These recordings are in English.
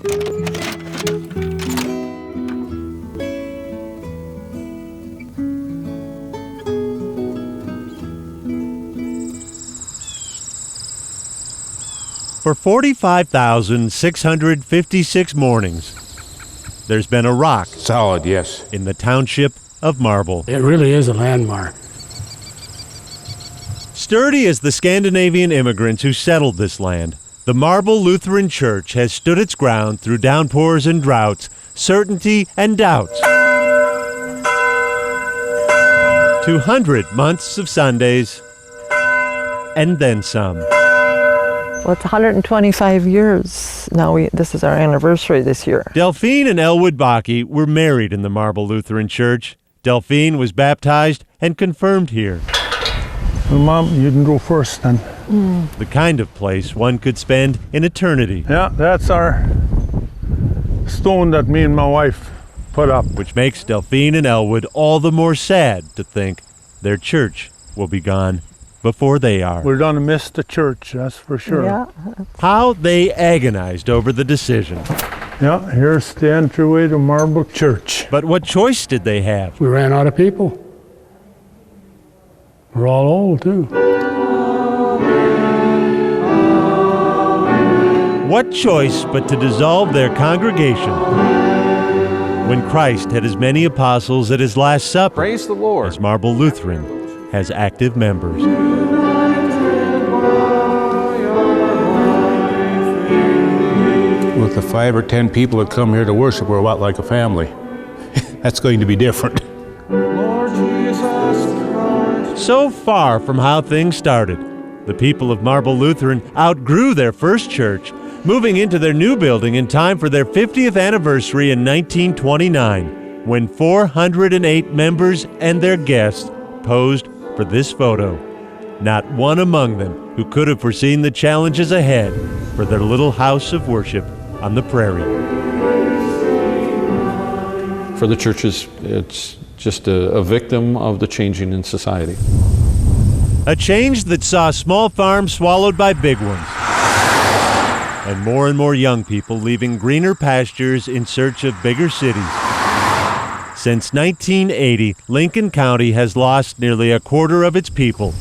For 45,656 mornings, there's been a rock. Solid, yes. In the township of Marble. It really is a landmark. Sturdy as the Scandinavian immigrants who settled this land, the Marble Lutheran Church has stood its ground through downpours and droughts, certainty and doubts. 200 months of Sundays, and then some. Well, it's 125 years now. This is our anniversary this year. Delphine and Elwood Bakke were married in the Marble Lutheran Church. Delphine was baptized and confirmed here. Well, Mom, you can go first then. The kind of place one could spend an eternity. Yeah, that's our stone that me and my wife put up. Which makes Delphine and Elwood all the more sad to think their church will be gone before they are. We're going to miss the church, that's for sure. Yeah. How they agonized over the decision. Yeah, here's the entryway to Marble Church. But what choice did they have? We ran out of people. We're all old, too. What choice but to dissolve their congregation when Christ had as many apostles at his Last Supper. Praise the Lord. As Marble Lutheran has active members. With the 5 or 10 people that come here to worship, we're a lot like a family. That's going to be different. So far from how things started, the people of Marble Lutheran outgrew their first church, moving into their new building in time for their 50th anniversary in 1929, when 408 members and their guests posed for this photo. Not one among them who could have foreseen the challenges ahead for their little house of worship on the prairie. For the churches, it's just a victim of the changing in society. A change that saw small farms swallowed by big ones, and more young people leaving greener pastures in search of bigger cities. Since 1980, Lincoln County has lost nearly a quarter of its people.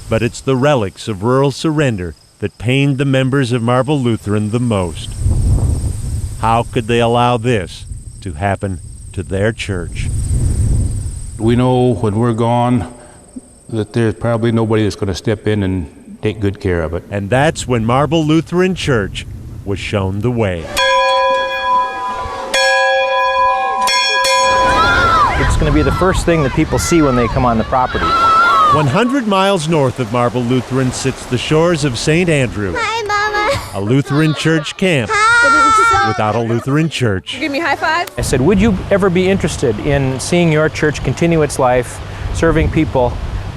But it's the relics of rural surrender that pained the members of Marble Lutheran the most. How could they allow this to happen to their church? We know when we're gone that there's probably nobody that's going to step in and take good care of it. And that's when Marble Lutheran Church was shown the way. It's going to be the first thing that people see when they come on the property. 100 miles north of Marble Lutheran sits the shores of St. Andrew. Hi, Mama. A Lutheran church camp. Hi. Without a Lutheran church. Give me a high five. I said, would you ever be interested in seeing your church continue its life, serving people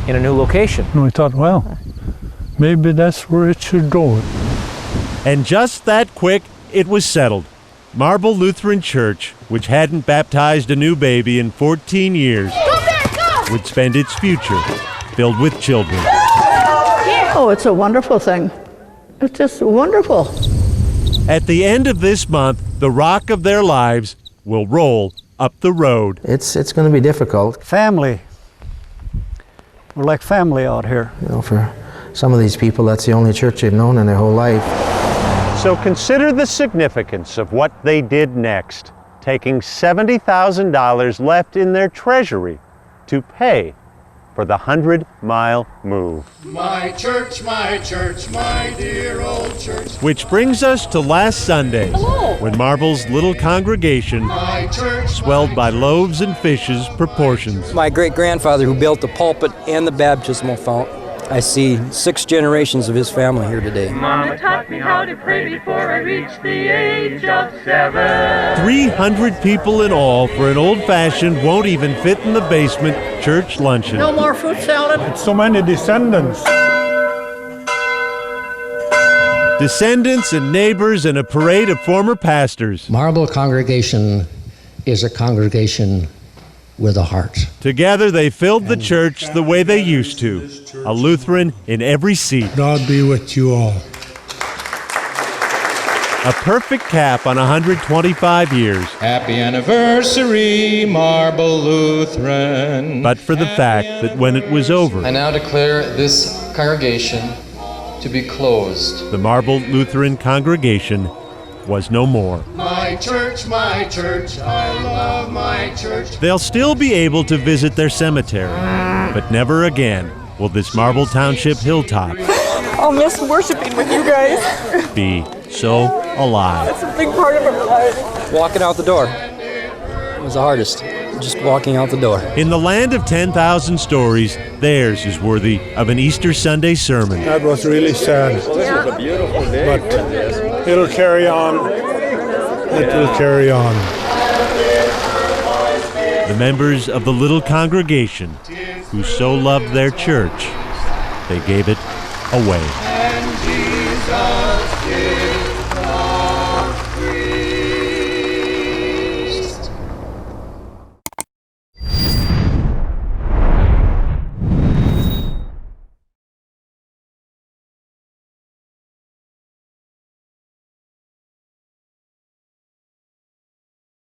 in a new location? And we thought, well, maybe that's where it should go. And just that quick, it was settled. Marble Lutheran Church, which hadn't baptized a new baby in 14 years, would spend its future filled with children. Oh, it's a wonderful thing. It's just wonderful. At the end of this month, the rock of their lives will roll up the road. It's going to be difficult. Family. We're like family out here. You know, for some of these people, that's the only church they've known in their whole life. So consider the significance of what they did next, taking $70,000 left in their treasury to pay for the 100-mile move. My church, my dear old church. Which brings us to last Sunday, when Marble's little congregation swelled by loaves and fishes proportions. My great-grandfather who built the pulpit and the baptismal fount. I see 6 generations of his family here today. Mama taught me how to pray before I reached the age of 7. 300 people in all for an old-fashioned, won't even fit in the basement church luncheon. No more fruit salad. It's so many descendants. Descendants and neighbors and a parade of former pastors. Marble congregation is a congregation with a heart. Together they filled the church the way they used to, a Lutheran in every seat. God be with you all. A perfect cap on 125 years. Happy anniversary, Marble Lutheran. But for the fact that when it was over, I now declare this congregation to be closed. The Marble Lutheran congregation was no more. My church, I love my church. They'll still be able to visit their cemetery, but never again will this Marble Township hilltop I'll miss worshiping with you guys. be so alive. That's a big part of our life. Walking out the door. It was the hardest. Just walking out the door. In the land of 10,000 stories, theirs is worthy of an Easter Sunday sermon. That was really sad. Well, this was a beautiful day. But it'll carry on. It will carry on. The members of the little congregation who so loved their church, they gave it away. And Jesus